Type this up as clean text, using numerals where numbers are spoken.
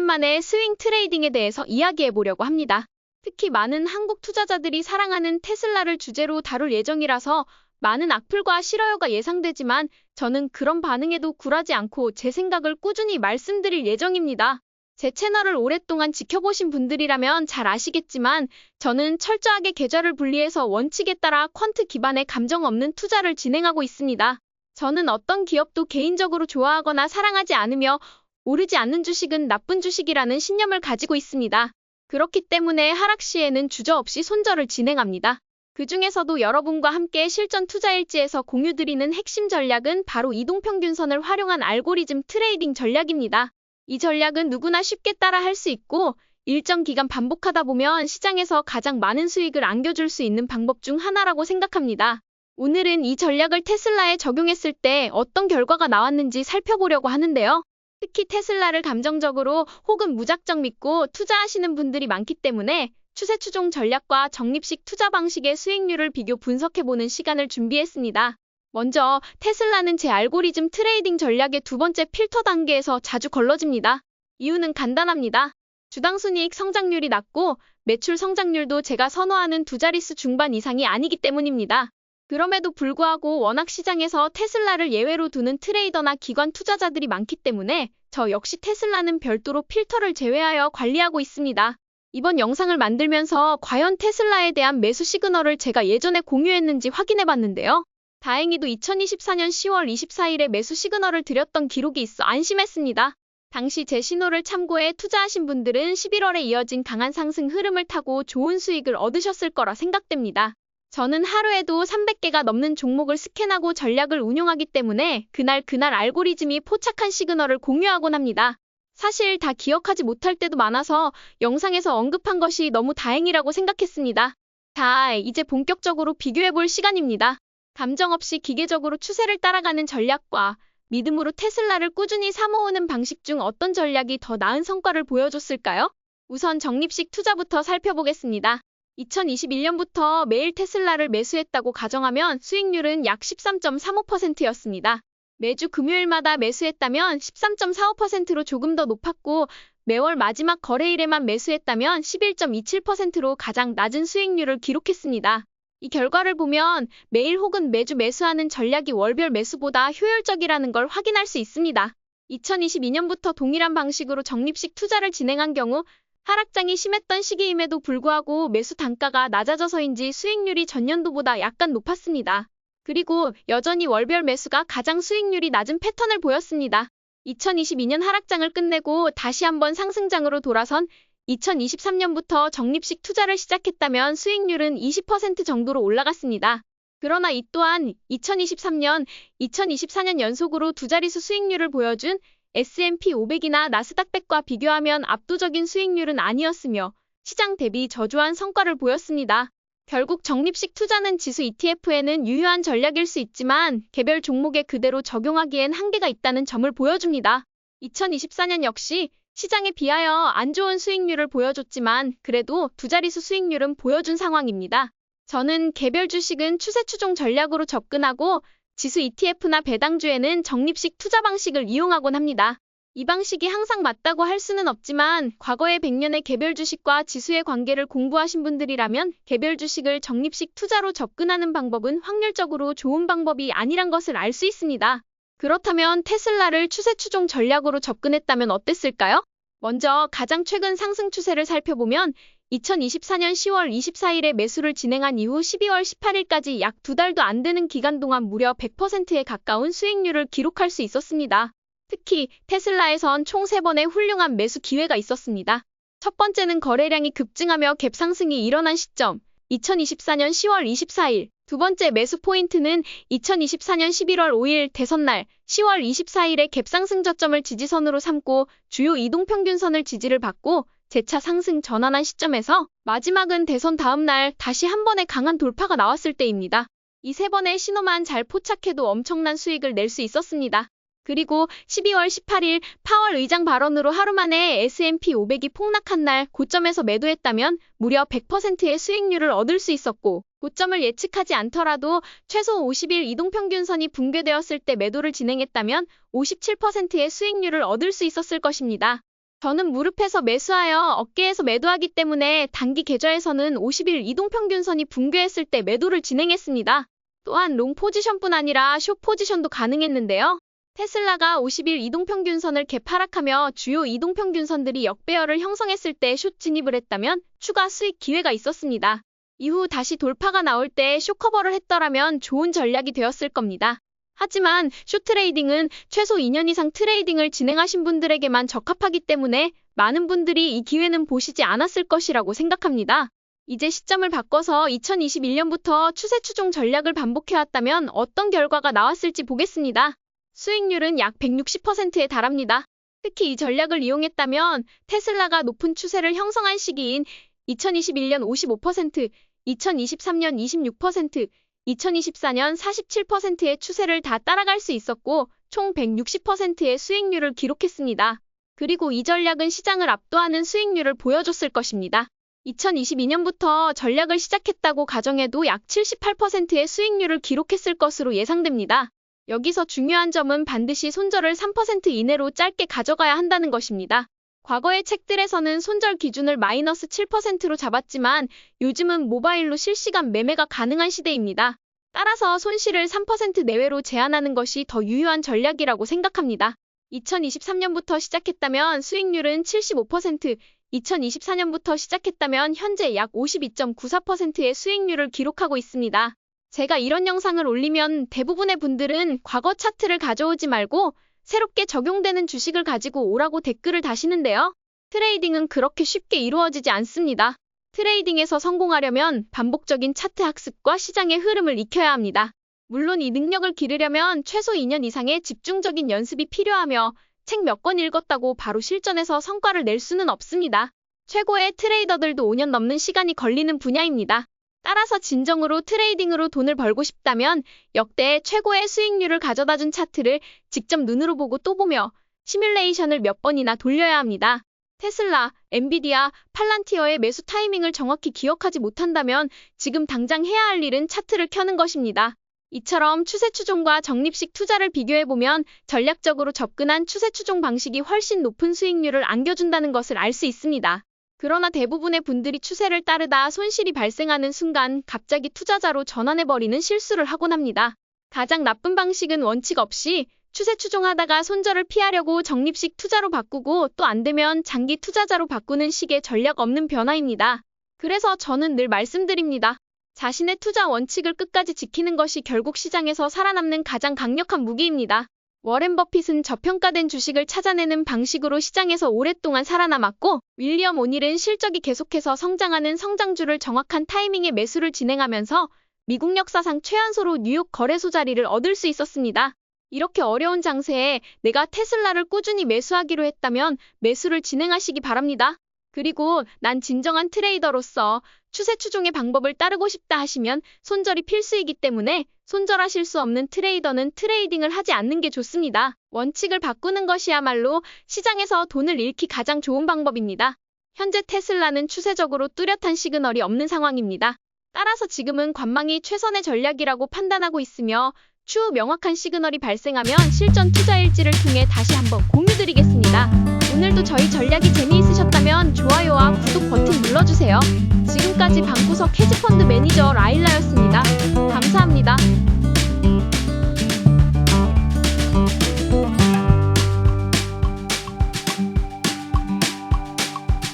오랜만에 스윙 트레이딩에 대해서 이야기해 보려고 합니다. 특히 많은 한국 투자자들이 사랑하는 테슬라를 주제로 다룰 예정이라서 많은 악플과 싫어요가 예상되지만 저는 그런 반응에도 굴하지 않고 제 생각을 꾸준히 말씀드릴 예정입니다. 제 채널을 오랫동안 지켜보신 분들이라면 잘 아시겠지만 저는 철저하게 계좌를 분리해서 원칙에 따라 퀀트 기반의 감정 없는 투자를 진행하고 있습니다. 저는 어떤 기업도 개인적으로 좋아하거나 사랑하지 않으며 오르지 않는 주식은 나쁜 주식이라는 신념을 가지고 있습니다. 그렇기 때문에 하락 시에는 주저없이 손절을 진행합니다. 그 중에서도 여러분과 함께 실전 투자일지에서 공유드리는 핵심 전략은 바로 이동평균선을 활용한 알고리즘 트레이딩 전략입니다. 이 전략은 누구나 쉽게 따라 할 수 있고 일정 기간 반복하다 보면 시장에서 가장 많은 수익을 안겨줄 수 있는 방법 중 하나라고 생각합니다. 오늘은 이 전략을 테슬라에 적용했을 때 어떤 결과가 나왔는지 살펴보려고 하는데요. 특히 테슬라를 감정적으로 혹은 무작정 믿고 투자하시는 분들이 많기 때문에 추세 추종 전략과 적립식 투자 방식의 수익률을 비교 분석해보는 시간을 준비했습니다. 먼저 테슬라는 제 알고리즘 트레이딩 전략의 두 번째 필터 단계에서 자주 걸러집니다. 이유는 간단합니다. 주당 순이익 성장률이 낮고 매출 성장률도 제가 선호하는 두 자릿수 중반 이상이 아니기 때문입니다. 그럼에도 불구하고 워낙 시장에서 테슬라를 예외로 두는 트레이더나 기관 투자자들이 많기 때문에 저 역시 테슬라는 별도로 필터를 제외하여 관리하고 있습니다. 이번 영상을 만들면서 과연 테슬라에 대한 매수 시그널을 제가 예전에 공유했는지 확인해봤는데요. 다행히도 2024년 10월 24일에 매수 시그널을 드렸던 기록이 있어 안심했습니다. 당시 제 신호를 참고해 투자하신 분들은 11월에 이어진 강한 상승 흐름을 타고 좋은 수익을 얻으셨을 거라 생각됩니다. 저는 하루에도 300개가 넘는 종목을 스캔하고 전략을 운용하기 때문에 그날 알고리즘이 포착한 시그널을 공유하곤 합니다. 사실 다 기억하지 못할 때도 많아서 영상에서 언급한 것이 너무 다행이라고 생각했습니다. 자, 이제 본격적으로 비교해볼 시간입니다. 감정 없이 기계적으로 추세를 따라가는 전략과 믿음으로 테슬라를 꾸준히 사모으는 방식 중 어떤 전략이 더 나은 성과를 보여줬을까요? 우선 적립식 투자부터 살펴보겠습니다. 2021년부터 매일 테슬라를 매수했다고 가정하면 수익률은 약 13.35%였습니다. 매주 금요일마다 매수했다면 13.45%로 조금 더 높았고 매월 마지막 거래일에만 매수했다면 11.27%로 가장 낮은 수익률을 기록했습니다. 이 결과를 보면 매일 혹은 매주 매수하는 전략이 월별 매수보다 효율적이라는 걸 확인할 수 있습니다. 2022년부터 동일한 방식으로 적립식 투자를 진행한 경우 하락장이 심했던 시기임에도 불구하고 매수 단가가 낮아져서인지 수익률이 전년도보다 약간 높았습니다. 그리고 여전히 월별 매수가 가장 수익률이 낮은 패턴을 보였습니다. 2022년 하락장을 끝내고 다시 한번 상승장으로 돌아선 2023년부터 적립식 투자를 시작했다면 수익률은 20% 정도로 올라갔습니다. 그러나 이 또한 2023년, 2024년 연속으로 두 자릿수 수익률을 보여준 S&P 500이나 나스닥 100과 비교하면 압도적인 수익률은 아니었으며 시장 대비 저조한 성과를 보였습니다. 결국 적립식 투자는 지수 ETF에는 유효한 전략일 수 있지만 개별 종목에 그대로 적용하기엔 한계가 있다는 점을 보여줍니다. 2024년 역시 시장에 비하여 안 좋은 수익률을 보여줬지만 그래도 두 자릿수 수익률은 보여준 상황입니다. 저는 개별 주식은 추세 추종 전략으로 접근하고 지수 ETF나 배당주에는 적립식 투자 방식을 이용하곤 합니다. 이 방식이 항상 맞다고 할 수는 없지만 과거의 100년의 개별 주식과 지수의 관계를 공부하신 분들이라면 개별 주식을 적립식 투자로 접근하는 방법은 확률적으로 좋은 방법이 아니란 것을 알 수 있습니다. 그렇다면 테슬라를 추세 추종 전략으로 접근했다면 어땠을까요? 먼저 가장 최근 상승 추세를 살펴보면 2024년 10월 24일에 매수를 진행한 이후 12월 18일까지 약 두 달도 안 되는 기간 동안 무려 100%에 가까운 수익률을 기록할 수 있었습니다. 특히 테슬라에선 총 3번의 훌륭한 매수 기회가 있었습니다. 첫 번째는 거래량이 급증하며 갭 상승이 일어난 시점, 2024년 10월 24일. 두 번째 매수 포인트는 2024년 11월 5일 대선날 10월 24일에 갭 상승 저점을 지지선으로 삼고 주요 이동평균선을 지지를 받고 재차 상승 전환한 시점에서 마지막은 대선 다음 날 다시 한 번의 강한 돌파가 나왔을 때입니다. 이 3번의 신호만 잘 포착해도 엄청난 수익을 낼 수 있었습니다. 그리고 12월 18일 파월 의장 발언으로 하루 만에 S&P 500이 폭락한 날 고점에서 매도했다면 무려 100%의 수익률을 얻을 수 있었고 고점을 예측하지 않더라도 최소 50일 이동평균선이 붕괴되었을 때 매도를 진행했다면 57%의 수익률을 얻을 수 있었을 것입니다. 저는 무릎에서 매수하여 어깨에서 매도하기 때문에 단기 계좌에서는 50일 이동평균선이 붕괴했을 때 매도를 진행했습니다. 또한 롱 포지션뿐 아니라 숏 포지션도 가능했는데요. 테슬라가 50일 이동평균선을 개파락하며 주요 이동평균선들이 역배열을 형성했을 때 숏 진입을 했다면 추가 수익 기회가 있었습니다. 이후 다시 돌파가 나올 때 숏 커버를 했더라면 좋은 전략이 되었을 겁니다. 하지만 숏 트레이딩은 최소 2년 이상 트레이딩을 진행하신 분들에게만 적합하기 때문에 많은 분들이 이 기회는 보시지 않았을 것이라고 생각합니다. 이제 시점을 바꿔서 2021년부터 추세 추종 전략을 반복해왔다면 어떤 결과가 나왔을지 보겠습니다. 수익률은 약 160%에 달합니다. 특히 이 전략을 이용했다면 테슬라가 높은 추세를 형성한 시기인 2021년 55%, 2023년 26%, 2024년 47%의 추세를 다 따라갈 수 있었고 총 160%의 수익률을 기록했습니다. 그리고 이 전략은 시장을 압도하는 수익률을 보여줬을 것입니다. 2022년부터 전략을 시작했다고 가정해도 약 78%의 수익률을 기록했을 것으로 예상됩니다. 여기서 중요한 점은 반드시 손절을 3% 이내로 짧게 가져가야 한다는 것입니다. 과거의 책들에서는 손절 기준을 마이너스 7%로 잡았지만 요즘은 모바일로 실시간 매매가 가능한 시대입니다. 따라서 손실을 3% 내외로 제한하는 것이 더 유효한 전략이라고 생각합니다. 2023년부터 시작했다면 수익률은 75%, 2024년부터 시작했다면 현재 약 52.94%의 수익률을 기록하고 있습니다. 제가 이런 영상을 올리면 대부분의 분들은 과거 차트를 가져오지 말고 새롭게 적용되는 주식을 가지고 오라고 댓글을 다시는데요. 트레이딩은 그렇게 쉽게 이루어지지 않습니다. 트레이딩에서 성공하려면 반복적인 차트 학습과 시장의 흐름을 익혀야 합니다. 물론 이 능력을 기르려면 최소 2년 이상의 집중적인 연습이 필요하며 책 몇 권 읽었다고 바로 실전에서 성과를 낼 수는 없습니다. 최고의 트레이더들도 5년 넘는 시간이 걸리는 분야입니다. 따라서 진정으로 트레이딩으로 돈을 벌고 싶다면 역대 최고의 수익률을 가져다준 차트를 직접 눈으로 보고 또 보며 시뮬레이션을 몇 번이나 돌려야 합니다. 테슬라, 엔비디아, 팔란티어의 매수 타이밍을 정확히 기억하지 못한다면 지금 당장 해야 할 일은 차트를 켜는 것입니다. 이처럼 추세 추종과 적립식 투자를 비교해보면 전략적으로 접근한 추세 추종 방식이 훨씬 높은 수익률을 안겨준다는 것을 알 수 있습니다. 그러나 대부분의 분들이 추세를 따르다 손실이 발생하는 순간 갑자기 투자자로 전환해버리는 실수를 하곤 합니다. 가장 나쁜 방식은 원칙 없이 추세 추종하다가 손절을 피하려고 적립식 투자로 바꾸고 또 안 되면 장기 투자자로 바꾸는 식의 전략 없는 변화입니다. 그래서 저는 늘 말씀드립니다. 자신의 투자 원칙을 끝까지 지키는 것이 결국 시장에서 살아남는 가장 강력한 무기입니다. 워렌 버핏은 저평가된 주식을 찾아내는 방식으로 시장에서 오랫동안 살아남았고 윌리엄 오닐은 실적이 계속해서 성장하는 성장주를 정확한 타이밍에 매수를 진행하면서 미국 역사상 최연소로 뉴욕 거래소 자리를 얻을 수 있었습니다. 이렇게 어려운 장세에 내가 테슬라를 꾸준히 매수하기로 했다면 매수를 진행하시기 바랍니다. 그리고 난 진정한 트레이더로서 추세 추종의 방법을 따르고 싶다 하시면 손절이 필수이기 때문에 손절하실 수 없는 트레이더는 트레이딩을 하지 않는 게 좋습니다. 원칙을 바꾸는 것이야말로 시장에서 돈을 잃기 가장 좋은 방법입니다. 현재 테슬라는 추세적으로 뚜렷한 시그널이 없는 상황입니다. 따라서 지금은 관망이 최선의 전략이라고 판단하고 있으며 추후 명확한 시그널이 발생하면 실전 투자 일지를 통해 다시 한번 공유드리겠습니다. 오늘도 저희 전략이 재미있으셨다면 좋아요와 구독 버튼 눌러주세요. 지금까지 방구석 헤지펀드 매니저 라일라였습니다. 감사합니다.